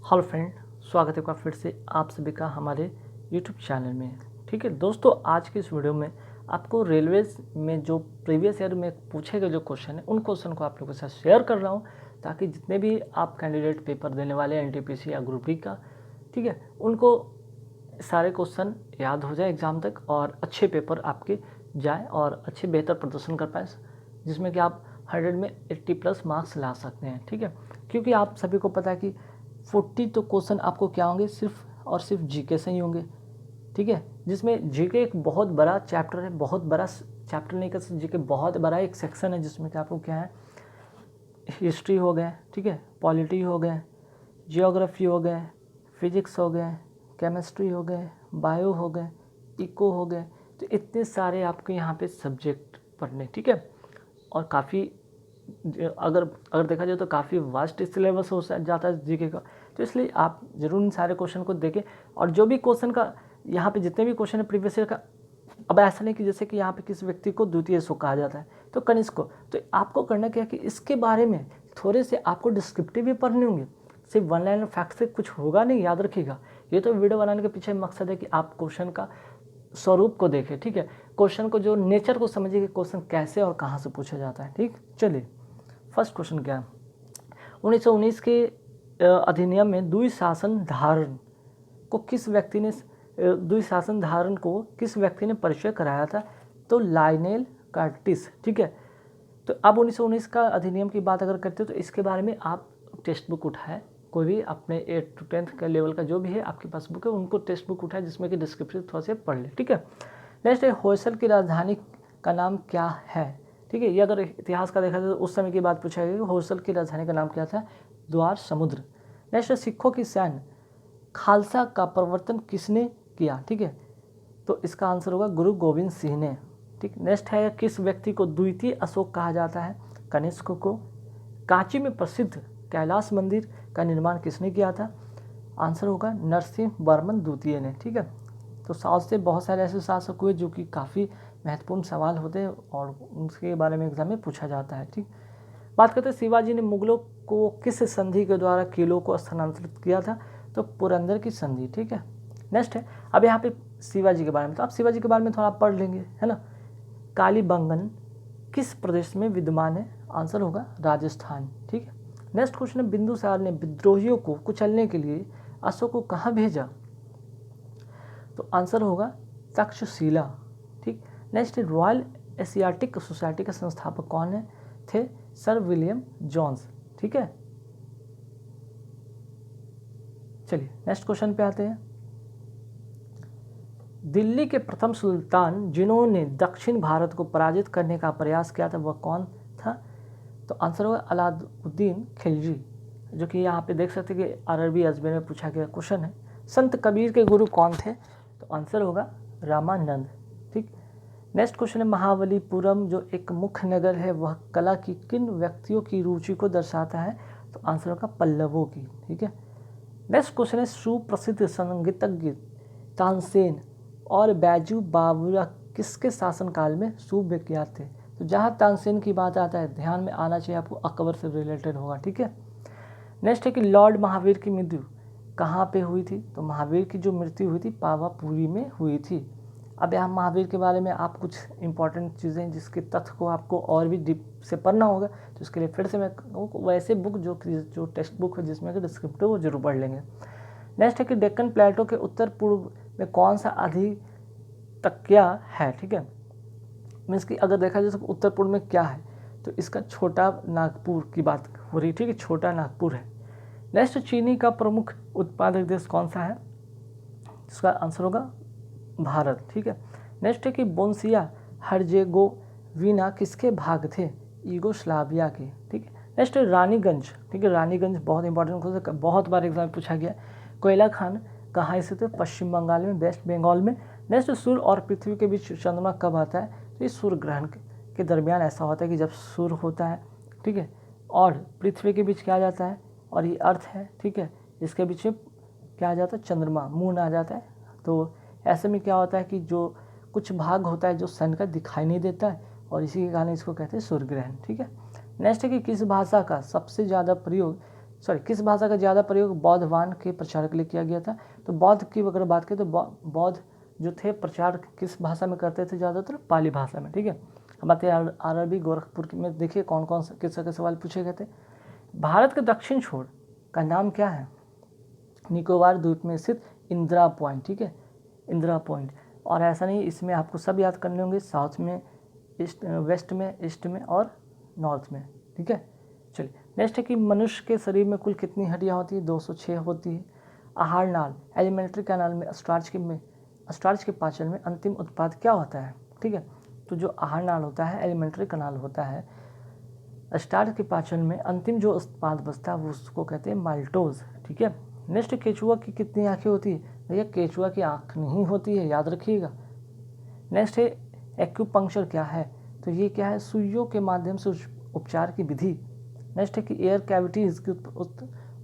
Hello friend, स्वागत है आपका फिर से आप सभी का हमारे यूट्यूब चैनल में। ठीक है दोस्तों, आज की इस वीडियो में आपको रेलवेज में जो प्रीवियस ईयर में पूछे गए जो क्वेश्चन है उन क्वेश्चन को आप लोगों के साथ शेयर कर रहा हूँ, ताकि जितने भी आप कैंडिडेट पेपर देने वाले हैं एनटीपीसी या ग्रुप डी का, ठीक है, उनको सारे क्वेश्चन याद हो जाए एग्ज़ाम तक और अच्छे पेपर आपके जाए और अच्छे बेहतर प्रदर्शन कर पाए, जिसमें कि आप 100 में 80+ मार्क्स ला सकते हैं। ठीक है, क्योंकि आप सभी को पता है कि 40 तो क्वेश्चन आपको क्या होंगे, सिर्फ और सिर्फ जीके से ही होंगे। ठीक है, जिसमें जीके एक बहुत बड़ा चैप्टर है, बहुत बड़ा चैप्टर नहीं कर सकते, जीके बहुत बड़ा एक सेक्शन है, जिसमें कि आपको क्या है, हिस्ट्री हो गए, ठीक है, पॉलिटी हो गए, जियोग्राफी हो गए, फिजिक्स हो गए, केमिस्ट्री हो गए, बायो हो गए, इको हो गए। तो इतने सारे आपके यहाँ पे सब्जेक्ट पढ़ने, ठीक है, और काफ़ी अगर देखा जाए तो काफ़ी वास्ट सिलेबस हो जाता है जीके का। तो इसलिए आप ज़रूर इन सारे क्वेश्चन को देखें, और जो भी क्वेश्चन का यहाँ पे जितने भी क्वेश्चन है प्रीवियस ईयर का, अब ऐसा नहीं कि जैसे कि यहाँ पे किस व्यक्ति को द्वितीय सो कहा जाता है तो कनिष्क को, तो आपको करना क्या है कि इसके बारे में थोड़े से आपको डिस्क्रिप्टिव भी पढ़ने होंगे, सिर्फ वन लाइन फैक्ट से कुछ होगा नहीं, याद रखिएगा। ये तो वीडियो बनाने के पीछे मकसद है कि आप क्वेश्चन का स्वरूप को देखें, ठीक है, क्वेश्चन को जो नेचर को समझिए कि क्वेश्चन कैसे और कहाँ से पूछा जाता है। ठीक, चलिए फर्स्ट क्वेश्चन क्या है। 1919 के अधिनियम में द्विशासन धारण को किस व्यक्ति ने द्विशासन धारण को किस व्यक्ति ने परिचय कराया था? तो लायनेल कार्टिस। ठीक है, तो अब 1919 का अधिनियम की बात अगर करते हो तो इसके बारे में आप टेक्स्ट बुक उठाए, कोई भी अपने 8 to 10 का लेवल का जो भी है आपके पास बुक है उनको टेक्स्ट बुक उठाए, जिसमें कि डिस्क्रिप्शन थोड़ा सा पढ़ ले। ठीक है, नेक्स्ट है होयसल की राजधानी का नाम क्या है? ठीक है, ये अगर इतिहास का देखा जाए तो उस समय की बात पूछा गया कि होयसल की राजधानी का नाम क्या था? द्वार समुद्र। नेक्स्ट है सिखों की सैन्य खालसा का प्रवर्तन किसने किया? ठीक है, तो इसका आंसर होगा गुरु गोविंद सिंह ने। ठीक, नेक्स्ट है किस व्यक्ति को द्वितीय अशोक कहा जाता है? कनिष्क को। कांची में प्रसिद्ध कैलाश मंदिर का निर्माण किसने किया था? आंसर होगा नरसिंह वर्मन द्वितीय ने। ठीक है, तो साउथ से बहुत सारे ऐसे शासक हुए जो कि काफ़ी महत्वपूर्ण सवाल होते हैं और उनके बारे में एग्जाम में पूछा जाता है। ठीक, बात करते हैं शिवाजी ने मुगलों को किस संधि के द्वारा किलों को स्थानांतरित किया था? तो पुरंदर की संधि। ठीक है, नेक्स्ट है अब यहाँ पे शिवाजी के बारे में, तो आप शिवाजी के बारे में थोड़ा पढ़ लेंगे, है ना। कालीबंगन किस प्रदेश में विद्यमान है? आंसर होगा राजस्थान। ठीक है, नेक्स्ट क्वेश्चन है बिंदुसार ने विद्रोहियों को कुचलने के लिए अशोक को कहाँ भेजा? तो आंसर होगा तक्षशिला। ठीक, नेक्स्ट रॉयल एशियाटिक सोसाइटी के संस्थापक कौन है? थे सर विलियम जोन्स। ठीक है, चलिए नेक्स्ट क्वेश्चन पे आते हैं। दिल्ली के प्रथम सुल्तान जिन्होंने दक्षिण भारत को पराजित करने का प्रयास किया था वह कौन था? तो आंसर होगा अलाउद्दीन खिलजी, जो कि यहाँ पे देख सकते हैं कि अरबी अजमेर में पूछा गया क्वेश्चन है। संत कबीर के गुरु कौन थे? तो आंसर होगा रामानंद। ठीक, नेक्स्ट क्वेश्चन है महाबलीपुरम जो एक मुख्य नगर है वह कला की किन व्यक्तियों की रुचि को दर्शाता है? तो आंसर होगा पल्लवों की। ठीक है, नेक्स्ट क्वेश्चन है सुप्रसिद्ध संगीतज्ञ तानसेन और बैजू बावरा किसके शासनकाल में सुविख्यात थे? तो जहाँ तानसेन की बात आता है ध्यान में आना चाहिए आपको अकबर से रिलेटेड होगा। ठीक है, नेक्स्ट है कि लॉर्ड महावीर की मृत्यु कहाँ पे हुई थी? तो महावीर की जो मृत्यु हुई थी पावापुरी में हुई थी। अब यहाँ महावीर के बारे में आप कुछ इंपॉर्टेंट चीज़ें जिसके तथ्य को आपको और भी डीप से पढ़ना होगा, तो इसके लिए फिर से मैं वैसे बुक जो टेक्स्ट बुक है जिसमें कि डिस्क्रिप्टिव वो जरूर पढ़ लेंगे। नेक्स्ट है कि डेक्कन प्लेटो के उत्तर पूर्व में कौन सा अधितक्या है? ठीक है, मीन्स कि अगर देखा जाए तो उत्तर पूर्व में क्या है, तो इसका छोटा नागपुर की बात हो रही है। ठीक है, छोटा नागपुर है। नेक्स्ट चीनी का प्रमुख उत्पादक देश कौन सा है? इसका आंसर होगा भारत। ठीक है, नेक्स्ट है कि बोन्सिया हर्जेगोविना किसके भाग थे? यूगोस्लाविया के। ठीक है, नेक्स्ट रानीगंज। ठीक है, रानीगंज बहुत इंपॉर्टेंट क्वेश्चन, बहुत बार एग्जाम पूछा गया। कोयला खान कहाँ स्थित है? पश्चिम बंगाल में, वेस्ट बंगाल में। नेक्स्ट सूर्य और पृथ्वी के बीच चंद्रमा कब आता है? तो ये सूर्य ग्रहण के दरमियान ऐसा होता है कि जब सूर्य होता है, ठीक है, और पृथ्वी के बीच क्या आ जाता है, और ये अर्थ है, ठीक है, इसके बीच में क्या आ जाता है? चंद्रमा, मून आ जाता है। तो ऐसे में क्या होता है कि जो कुछ भाग होता है जो सन का दिखाई नहीं देता है, और इसी के कारण इसको कहते हैं सूर्य ग्रहण। ठीक है, नेक्स्ट है कि किस भाषा का सबसे ज़्यादा प्रयोग किस भाषा का ज़्यादा प्रयोग बौद्धवान के प्रचार के लिए किया गया था? तो बौद्ध की अगर बात करें तो बौद्ध जो थे प्रचार किस भाषा में करते थे ज़्यादातर? पाली भाषा में। ठीक है, अब आते हैं आरआरबी गोरखपुर में। देखिए कौन कौन से किस तरह के सवाल पूछे गए थे। भारत के दक्षिण छोर का नाम क्या है? निकोबार द्वीप में स्थित इंदिरा पॉइंट। ठीक है, इंदिरा पॉइंट। और ऐसा नहीं, इसमें आपको सब याद करने होंगे, साउथ में, ईस्ट, वेस्ट में, ईस्ट में और नॉर्थ में। ठीक है, चलिए नेक्स्ट है कि मनुष्य के शरीर में कुल कितनी हड्डियाँ होती है? 206 होती है। आहार नाल एलिमेंट्री कैनाल में स्टार्च के पाचन में अंतिम उत्पाद क्या होता है? ठीक है, तो जो आहार नाल होता है, एलिमेंट्री कैनाल होता है, स्टार्च के पाचन में अंतिम जो उत्पाद बचता है वो उसको कहते हैं माल्टोज। ठीक है, नेक्स्ट केचुआ की कितनी आँखें होती है? भैया केचुआ की आँख नहीं होती है, याद रखिएगा। नेक्स्ट है एक्यूपंक्चर क्या है? तो ये क्या है? सुइयों के माध्यम से उपचार की विधि। नेक्स्ट है कि एयर कैविटीज की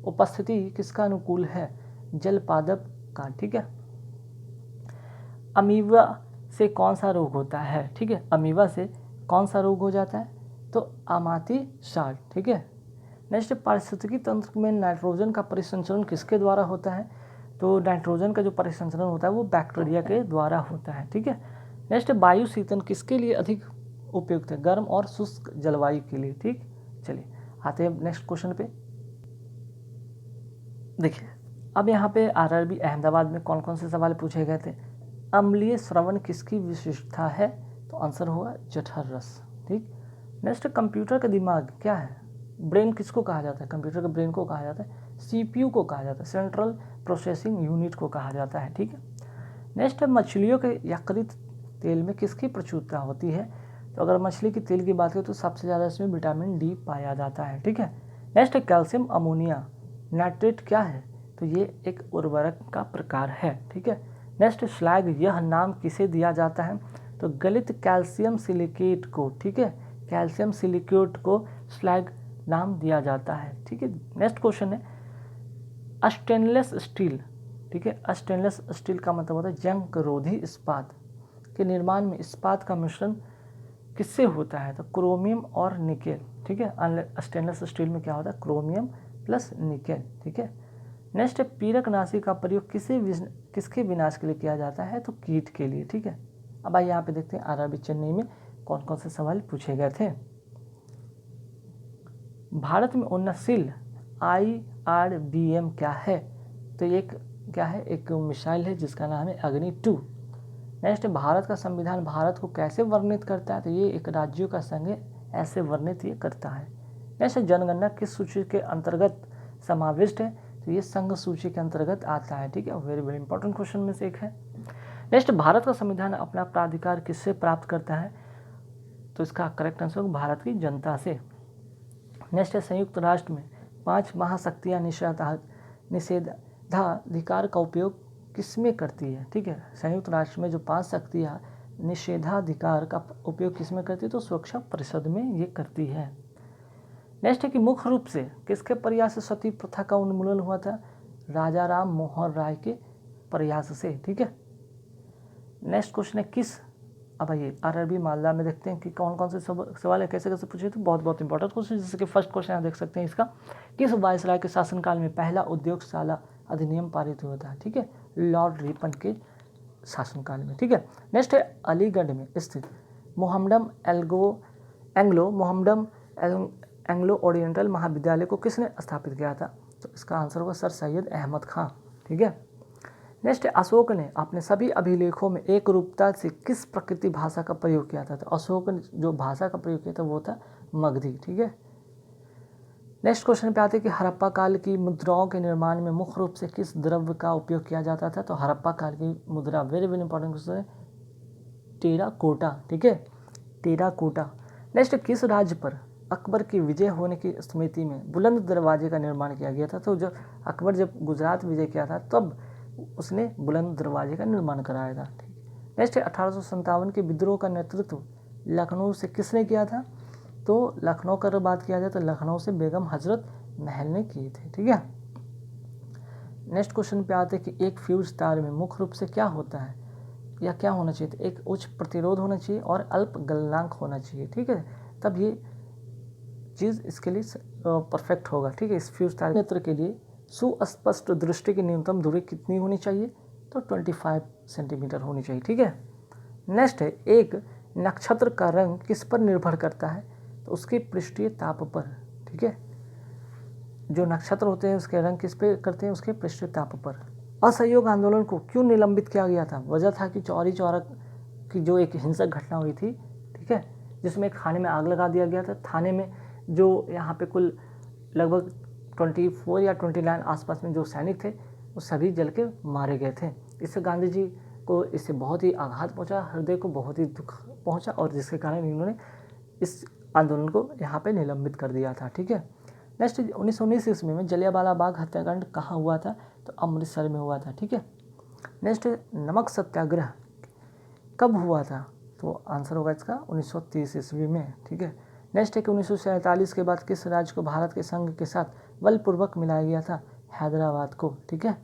उपस्थिति किसका अनुकूल है? जल पादप का। ठीक है, अमीबा से कौन सा रोग होता है? ठीक है, अमीबा से कौन सा रोग हो जाता है? तो अमाती साल। ठीक है, नेक्स्ट पारिस्थितिकी तंत्र में नाइट्रोजन का परिसंचरण किसके द्वारा होता है? तो नाइट्रोजन का जो परिसंचरण होता है वो बैक्टीरिया के द्वारा होता है। ठीक है, नेक्स्ट वायु शीतन किसके लिए अधिक उपयुक्त है? गर्म और शुष्क जलवायु के लिए। ठीक, चलिए आते हैं नेक्स्ट क्वेश्चन पे। देखिए अब यहाँ पे आरआरबी अहमदाबाद में कौन कौन से सवाल पूछे गए थे। अम्लीय श्रवण किसकी विशेषता है? तो आंसर होगा जठर रस। ठीक, नेक्स्ट कंप्यूटर का दिमाग क्या है? ब्रेन किसको कहा जाता है? कंप्यूटर के ब्रेन को कहा जाता है सीपीयू को कहा जाता है, सेंट्रल प्रोसेसिंग यूनिट को कहा जाता है। ठीक है, नेक्स्ट मछलियों के यकृत तेल में किसकी प्रचुरता होती है? तो अगर मछली की तेल की बात करें तो सबसे ज़्यादा इसमें विटामिन डी पाया जाता है। ठीक है, नेक्स्ट कैल्शियम अमोनिया नाइट्रेट क्या है? तो ये एक उर्वरक का प्रकार है। ठीक है, नेक्स्ट स्लैग यह नाम किसे दिया जाता है? तो गलित कैल्शियम सिलिकेट को। ठीक है, कैल्शियम सिलिकेट को स्लैग नाम दिया जाता है। ठीक है, नेक्स्ट क्वेश्चन है स्टेनलेस स्टील। ठीक है, स्टेनलेस स्टील का मतलब होता है जंग रोधी इस्पात के निर्माण में इस्पात का मिश्रण किससे होता है? तो क्रोमियम और निकेल। ठीक है, स्टेनलेस स्टील में क्या होता है? Chromium plus nickel. ठीक है, नेक्स्ट है पीरकनाशी का प्रयोग किसके विनाश के लिए किया जाता है? तो कीट के लिए। ठीक है, अब आइए यहाँ पे देखते हैं आरआरबी चेन्नई में कौन कौन से सवाल पूछे गए थे। भारत में उन्नतशील IRBM क्या है? तो एक क्या है? एक मिसाइल है जिसका नाम है अग्नि 2। नेक्स्ट भारत का संविधान भारत को कैसे वर्णित करता है? तो ये एक राज्यों का संघ है, ऐसे वर्णित ये करता है। नेक्स्ट जनगणना किस सूची के अंतर्गत समाविष्ट है? तो ये संघ सूची के अंतर्गत आता है। ठीक है, वेरी वेरी इंपॉर्टेंट क्वेश्चन में से एक है। नेक्स्ट भारत का संविधान अपना प्राधिकार किससे प्राप्त करता है? तो इसका करेक्ट आंसर होगा भारत की जनता से। नेक्स्ट है संयुक्त राष्ट्र में 5 महाशक्तियाँ निषेधाधिकार का उपयोग किसमें करती है? ठीक है, संयुक्त राष्ट्र में जो 5 शक्तियाँ निषेधाधिकार का उपयोग किसमें करती है? तो सुरक्षा परिषद में ये करती है। नेक्स्ट है कि मुख्य रूप से किसके प्रयास से सती प्रथा का उन्मूलन हुआ था? राजा राम मोहन राय के प्रयास से। ठीक है, नेक्स्ट क्वेश्चन है किस, अब आइए आरआरबी मालदा में देखते हैं कि कौन कौन से सवाल है, कैसे कैसे पूछे। तो बहुत इंपॉर्टेंट क्वेश्चन, जैसे कि फर्स्ट क्वेश्चन आप देख सकते हैं इसका, किस वायसराय के शासनकाल में पहला उद्योगशाला अधिनियम पारित हुआ था? ठीक है, लॉर्ड रिपन के शासनकाल में। ठीक है, नेक्स्ट है अलीगढ़ में स्थित एंग्लो ओरिएंटल महाविद्यालय को किसने स्थापित किया था? तो इसका आंसर होगा सर सैयद अहमद खां। ठीक है, नेक्स्ट अशोक ने अपने सभी अभिलेखों में एक रूपता से किस प्रकृति भाषा का प्रयोग किया था? तो अशोक ने जो भाषा का प्रयोग किया था वो था मगधी। ठीक है, नेक्स्ट क्वेश्चन पे आते हैं कि हड़प्पा काल की मुद्राओं के निर्माण में मुख्य रूप से किस द्रव्य का उपयोग किया जाता था? तो हड़प्पा काल की मुद्रा, वेरी वेरी इंपॉर्टेंट क्वेश्चन है, टेराकोटा। ठीक है, टेराकोटा। नेक्स्ट किस राज्य पर अकबर की विजय होने की स्मृति में बुलंद दरवाजे का निर्माण किया गया था? तो जब अकबर गुजरात विजय किया था तब उसने बुलंद दरवाजे का निर्माण कराया था। ठीक, नेक्स्ट है 1857 के विद्रोह का नेतृत्व लखनऊ से किसने किया था? तो लखनऊ का बात किया जाए तो लखनऊ से बेगम हजरत महल ने किए थे। ठीक है, नेक्स्ट क्वेश्चन पे आते हैं कि एक फ्यूज तार में मुख्य रूप से क्या होता है या क्या होना चाहिए? तो एक उच्च प्रतिरोध होना चाहिए और अल्प गलनांक होना चाहिए। ठीक है, तब ये चीज़ इसके लिए परफेक्ट होगा। ठीक है, स्फ्यूज नेत्र के लिए सुस्पष्ट दृष्टि की न्यूनतम दूरी कितनी होनी चाहिए? तो 25 सेंटीमीटर होनी चाहिए। ठीक है, नेक्स्ट है, एक नक्षत्र का रंग किस पर निर्भर करता है? तो उसके पृष्ठीय ताप पर। ठीक है, जो नक्षत्र होते हैं उसके रंग किस पे करते हैं? उसके पृष्ठीय ताप पर। असहयोग आंदोलन को क्यों निलंबित किया गया था? वजह था कि चौरी चौरा की जो एक हिंसक घटना हुई थी, ठीक है, जिसमें एक थाने में आग लगा दिया गया था। थाने में जो यहाँ पे कुल लगभग 24 या 29 आसपास में जो सैनिक थे वो सभी जल के मारे गए थे। इससे गांधी जी को इससे बहुत ही आघात पहुंचा, हृदय को बहुत ही दुख पहुंचा, और जिसके कारण इन्होंने इस आंदोलन को यहाँ पे निलंबित कर दिया था। ठीक है, नेक्स्ट 1919 ईस्वी में जलियांवाला बाग हत्याकांड कहाँ हुआ था? तो अमृतसर में हुआ था। ठीक है, नेक्स्ट नमक सत्याग्रह कब हुआ था? तो आंसर होगा इसका 1930 ईस्वी में। ठीक है, नेक्स्ट है कि 1947 के बाद किस राज्य को भारत के संघ के साथ बलपूर्वक मिलाया गया था? हैदराबाद को। ठीक है,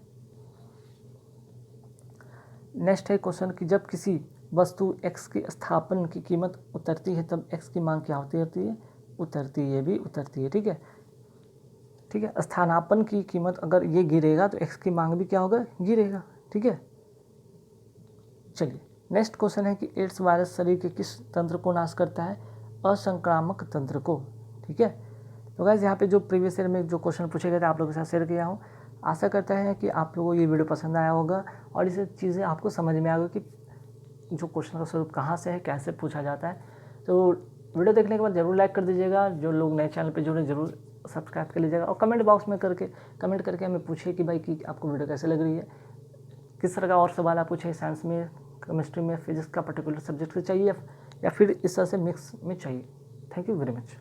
नेक्स्ट है क्वेश्चन कि जब किसी वस्तु x की स्थापन की कीमत उतरती है तब x की मांग क्या होती है? उतरती है, भी उतरती है। ठीक है, ठीक है, स्थानापन्न की कीमत अगर ये गिरेगा तो x की मांग भी क्या होगा? गिरेगा। ठीक है, चलिए नेक्स्ट क्वेश्चन है कि एड्स वायरस शरीर के किस तंत्र को नाश करता है? असंक्रामक तंत्र को। ठीक है, तो गाइस यहाँ पे जो प्रीवियस ईयर में जो क्वेश्चन पूछे गए थे आप लोगों के साथ शेयर किया हूँ। आशा करता है कि आप लोगों को ये वीडियो पसंद आया होगा और इसे चीज़ें आपको समझ में आ गई कि जो क्वेश्चन का स्वरूप कहाँ से है, कैसे पूछा जाता है। तो वीडियो देखने के बाद जरूर लाइक कर दीजिएगा, जो लोग नए चैनल पर जुड़े जरूर सब्सक्राइब कर लीजिएगा, और कमेंट बॉक्स में कमेंट करके हमें पूछिए कि भाई कि आपको वीडियो कैसे लग रही है, किस तरह का और सवाल आप पूछे, साइंस में, केमिस्ट्री में, फिजिक्स का पर्टिकुलर सब्जेक्ट से चाहिए या फिर इस तरह से मिक्स में चाहिए। Thank you very much.